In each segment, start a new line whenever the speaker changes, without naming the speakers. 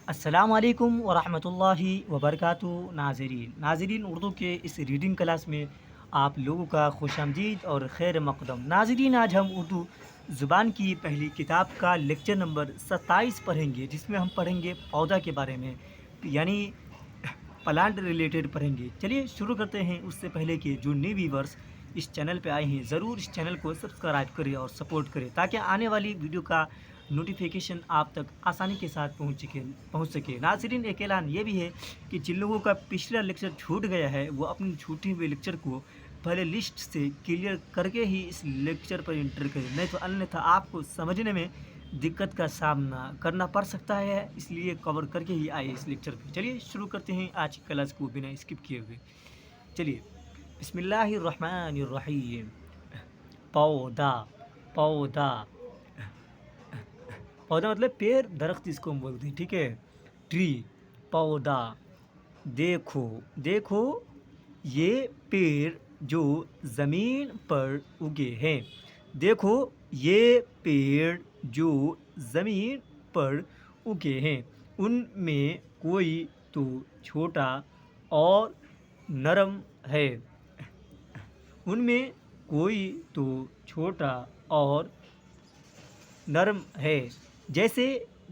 السلام علیکم ورحمۃ اللہ وبرکاتہ ناظرین اردو کے اس ریڈنگ کلاس میں آپ لوگوں کا خوش آمدید اور خیر مقدم ناظرین، آج ہم اردو زبان کی پہلی کتاب کا لیکچر نمبر 27 پڑھیں گے، جس میں ہم پڑھیں گے پودا کے بارے میں، یعنی پلانٹ ریلیٹڈ پڑھیں گے۔ چلیے شروع کرتے ہیں۔ اس سے پہلے کہ جو نیو ویورس اس چینل پہ آئے ہیں، ضرور اس چینل کو سبسکرائب کریں اور سپورٹ کریں تاکہ آنے والی ویڈیو کا نوٹیفیکیشن آپ تک آسانی کے ساتھ پہنچ سکے۔ ناظرین، ایک اعلان یہ بھی ہے کہ جن لوگوں کا پچھلا لیکچر چھوٹ گیا ہے، وہ اپنی چھوٹے ہوئے لیکچر کو پہلے لسٹ سے کلیئر کر کے ہی اس لیکچر پر انٹر کریں، نہیں تو انیتھا آپ کو سمجھنے میں دقت کا سامنا کرنا پڑ سکتا ہے، اس لیے کور کر کے ہی آئے اس لیکچر پہ۔ چلیے شروع کرتے ہیں آج کی کلاس کو بنا اسکپ کیے ہوئے۔ چلیے، بسم اللہ الرحمن الرحیم۔ پودا پودا پودا مطلب پیڑ، درخت اس کو ہم بولتے ہیں، ٹھیک ہے، ٹری، پودا۔ دیکھو دیکھو یہ پیڑ جو زمین پر اگے ہیں، دیکھو یہ پیڑ جو زمین پر اگے ہیں، ان میں کوئی تو چھوٹا اور نرم ہے، ان میں کوئی تو چھوٹا اور نرم ہے، جیسے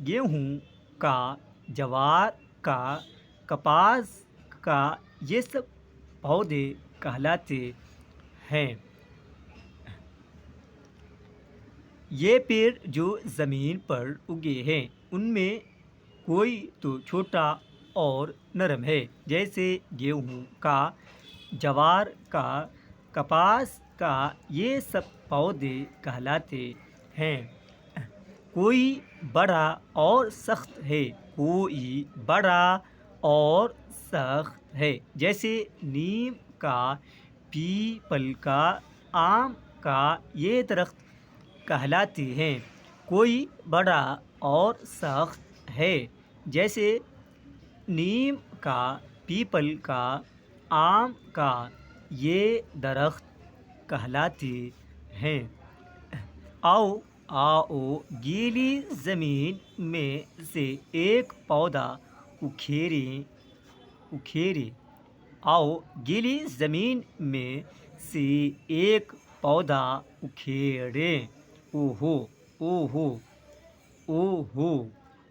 گیہوں کا، جوار کا، کپاس کا، یہ سب پودے کہلاتے ہیں۔ یہ پیڑ جو زمین پر اگے ہیں، ان میں کوئی تو چھوٹا اور نرم ہے، جیسے گیہوں کا، جوار کا، کپاس کا، یہ سب پودے کہلاتے ہیں۔ کوئی بڑا اور سخت ہے، کوئی بڑا اور سخت ہے، جیسے نیم کا، پیپل کا، آم کا، یہ درخت کہلاتے ہیں۔ کوئی بڑا اور سخت ہے، جیسے نیم کا، پیپل کا، آم کا، یہ درخت کہلاتے ہیں۔ آؤ گیلی زمین میں سے ایک پودا اکھیریں۔ آؤ گیلی زمین میں سے ایک پودا اکھیریں۔ اوہو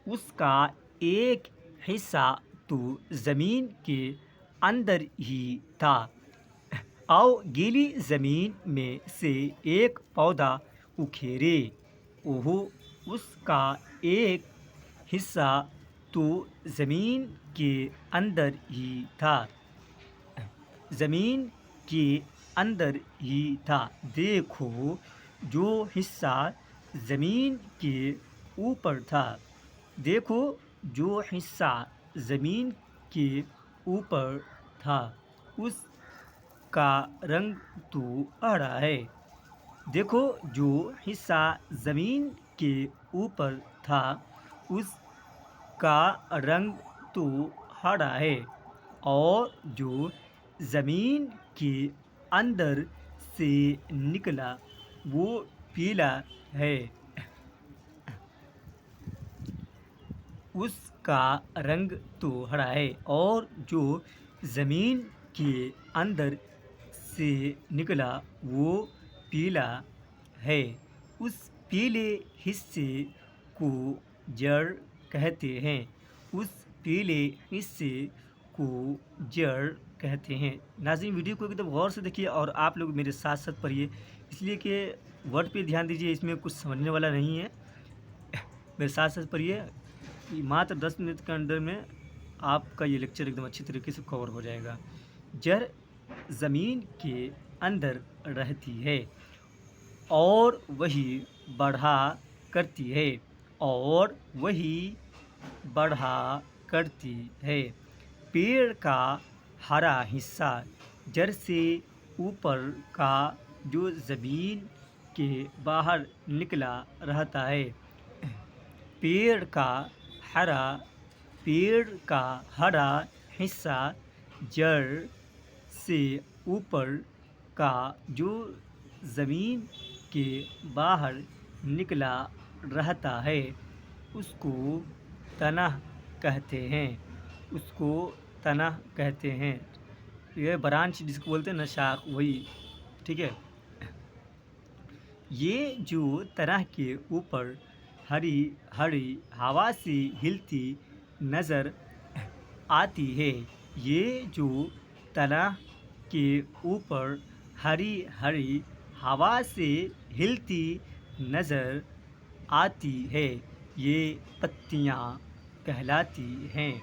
اس کا ایک حصہ تو زمین کے اندر ہی تھا۔ آؤ گیلی زمین میں سے ایک پودا اکھیریں۔ اوہو اس کا ایک حصہ تو زمین کے اندر ہی تھا، زمین کے اندر ہی تھا۔ دیکھو جو حصہ زمین کے اوپر تھا، دیکھو جو حصہ زمین کے اوپر تھا، اس کا رنگ تو ہرا ہے۔ دیکھو جو حصہ زمین کے اوپر تھا، اس کا رنگ تو ہرا ہے، اور جو زمین کے اندر سے نکلا وہ پیلا ہے، اس کا رنگ تو ہرا ہے، اور جو زمین کے اندر سے نکلا وہ پیلا ہے۔ اس پیلے حصے کو جڑ کہتے ہیں، اس پیلے حصے کو جڑ کہتے ہیں۔ ناظرین، ویڈیو کو ایک دم غور سے دیکھیے اور آپ لوگ میرے ساتھ ساتھ پڑھیے، اس لیے کہ ورڈ پہ دھیان دیجیے، اس میں کچھ سمجھنے والا نہیں ہے، میرے ساتھ ساتھ پڑھیے۔ ماتر 10 منٹ کے اندر میں آپ کا یہ لیکچر ایک دم اچھی طریقے سے کور ہو جائے گا۔ جڑ زمین کے اندر رہتی ہے اور وہی بڑھا کرتی ہے، اور وہی بڑھا کرتی ہے۔ پیڑ کا ہرا حصہ جڑ سے اوپر کا جو زمین کے باہر نکلا رہتا ہے۔ پیڑ کا ہرا حصہ جڑ سے اوپر کا جو زمین کے باہر نکلا رہتا ہے، اس کو تنہ کہتے ہیں، اس کو تنہ کہتے ہیں۔ یہ برانچ جس کو بولتے ہیں نا، شاخ، وہی، ٹھیک ہے۔ یہ جو تنہ کے اوپر ہری ہری ہوا سے ہلتی نظر آتی ہے، یہ جو تنہ کے اوپر ہری ہری ہوا سے ہلتی نظر آتی ہے، یہ پتیاں کہلاتی ہیں۔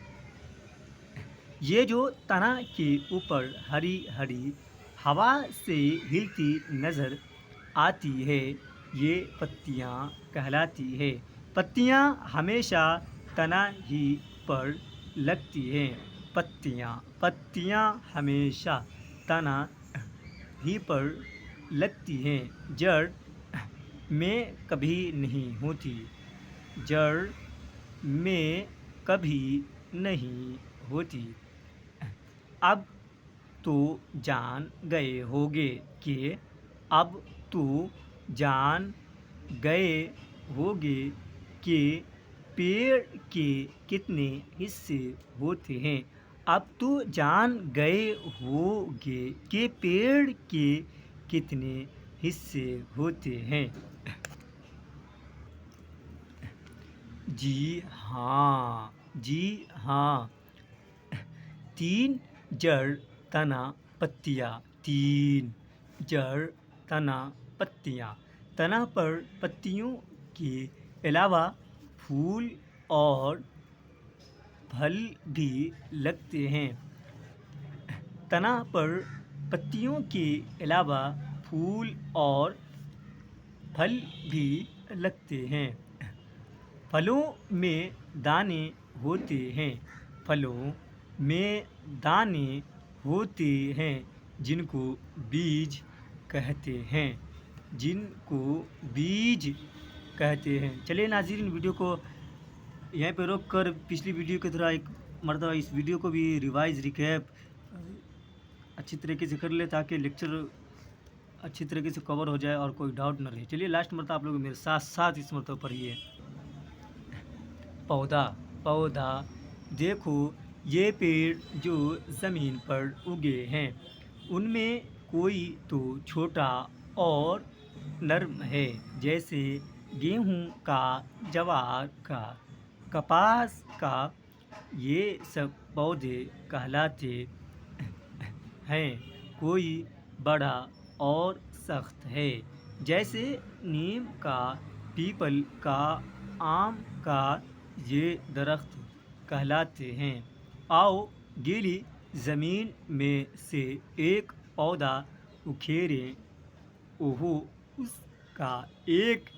یہ جو تنہ کے اوپر ہری ہری ہوا سے ہلتی نظر آتی ہے، یہ پتیاں کہلاتی ہے۔ پتیاں ہمیشہ تنہ ہی پر لگتی ہیں۔ پتیاں ہمیشہ تنہ ہی پر لگتی ہیں، جڑ میں کبھی نہیں ہوتی۔ جڑ میں کبھی نہیں ہوتی۔ اب تو جان گئے ہوگے کہ پیڑ کے کتنے حصے ہوتے ہیں۔ اب تو جان گئے ہوگے کہ پیڑ کے کتنے حصے ہوتے ہیں۔ جی ہاں، 3 جڑ تنہ پتیاں۔ 3 جڑ تنہ پتیاں۔ تنہ پر پتیوں کے علاوہ پھول اور پھل بھی لگتے ہیں۔ تنہ پر پتیوں کے علاوہ پھول اور پھل بھی لگتے ہیں۔ پھلوں میں دانے ہوتے ہیں جن کو بیج کہتے ہیں۔ چلیے ناظرین، ویڈیو کو یہیں پہ روک کر پچھلی ویڈیو کی طرح ایک مرتبہ اس ویڈیو کو بھی ریوائز ریکیپ اچھی طریقے سے کر لے، تاکہ لیکچر اچھی طریقے سے کور ہو جائے اور کوئی ڈاؤٹ نہ رہے۔ چلیے لاسٹ مرتبہ آپ لوگ میرے ساتھ اس مرتبہ پڑھیے۔ پودا، دیکھو یہ پیڑ جو زمین پر اگے ہیں، ان میں کوئی تو چھوٹا اور نرم ہے، جیسے گیہوں کا، جوار کا، کپاس کا، یہ سب پودے کہلاتے ہیں۔ کوئی بڑا اور سخت ہے، جیسے نیم کا، پیپل کا، آم کا، یہ درخت کہلاتے ہیں۔ آؤ گیلی زمین میں سے ایک پودا اکھیریں، اس کا ایک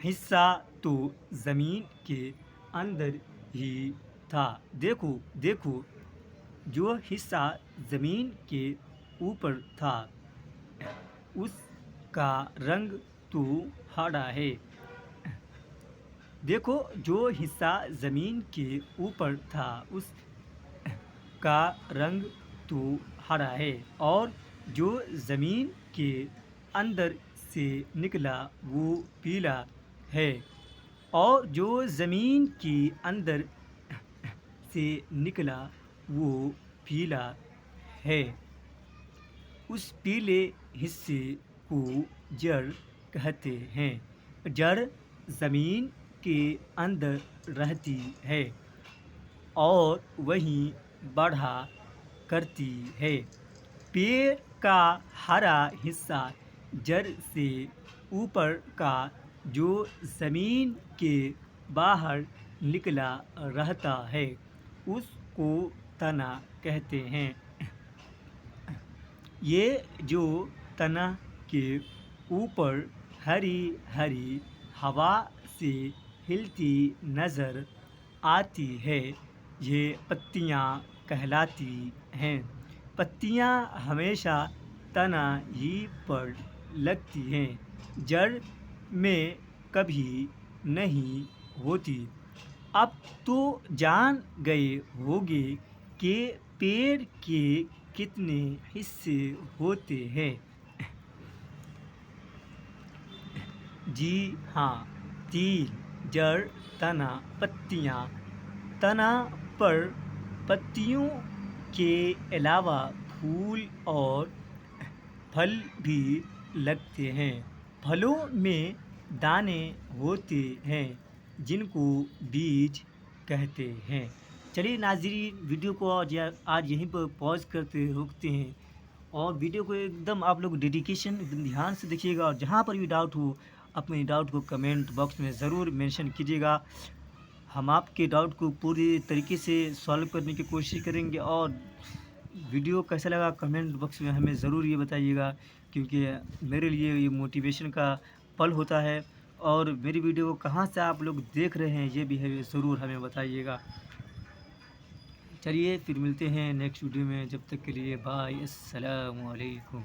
حصہ تو زمین کے اندر ہی تھا۔ دیکھو جو حصہ زمین کے اوپر تھا، اس کا رنگ تو ہرا ہے۔ دیکھو جو حصہ زمین کے اوپر تھا، اس کا رنگ تو ہرا ہے، اور جو زمین کے اندر سے نکلا وہ پیلا ہے۔ اور جو زمین کے اندر سے نکلا وہ پیلا ہے۔ اس پیلے حصے کو جڑ کہتے ہیں۔ جڑ زمین کے اندر رہتی ہے اور وہیں بڑھا کرتی ہے۔ پیڑ کا ہرا حصہ جڑ سے اوپر کا جو زمین کے باہر نکلا رہتا ہے، اس کو تنہ کہتے ہیں۔ یہ جو تنہ کے اوپر ہری ہری ہوا سے ہلتی نظر آتی ہے، یہ پتیاں کہلاتی ہیں۔ پتیاں ہمیشہ تنہ ہی پر لگتی ہیں، جڑ میں کبھی نہیں ہوتی۔ اب تو جان گئے ہوگے کہ پیڑ کے کتنے حصے ہوتے ہیں۔ جی ہاں، 3 جڑ تنہ پتیاں۔ تنہ پر پتیوں کے علاوہ پھول اور پھل بھی لگتے ہیں۔ پھلوں میں دانے ہوتے ہیں جن کو بیج کہتے ہیں۔ چلیے ناظرین، ویڈیو کو آج یہیں پر پاز کرتے روکتے ہیں، اور ویڈیو کو ایک دم آپ لوگ ڈیڈیکیشن دھیان سے دیکھیے گا، اور جہاں پر بھی ڈاؤٹ ہو اپنے ڈاؤٹ کو کمنٹ باکس میں ضرور مینشن کیجیے گا۔ ہم آپ کے ڈاؤٹ کو پوری طریقے سے سالو کرنے کی کوشش کریں گے، اور ویڈیو کیسا لگا کمنٹ باکس میں ہمیں ضرور یہ بتائیے گا، کیونکہ میرے لیے یہ موٹیویشن کا پل ہوتا ہے، اور میری ویڈیو کو کہاں سے آپ لوگ دیکھ رہے ہیں یہ بھی ہے ضرور ہمیں بتائیے گا۔ چلیے پھر ملتے ہیں نیکسٹ ویڈیو میں، جب تک کے لیے بائے، السلام علیکم۔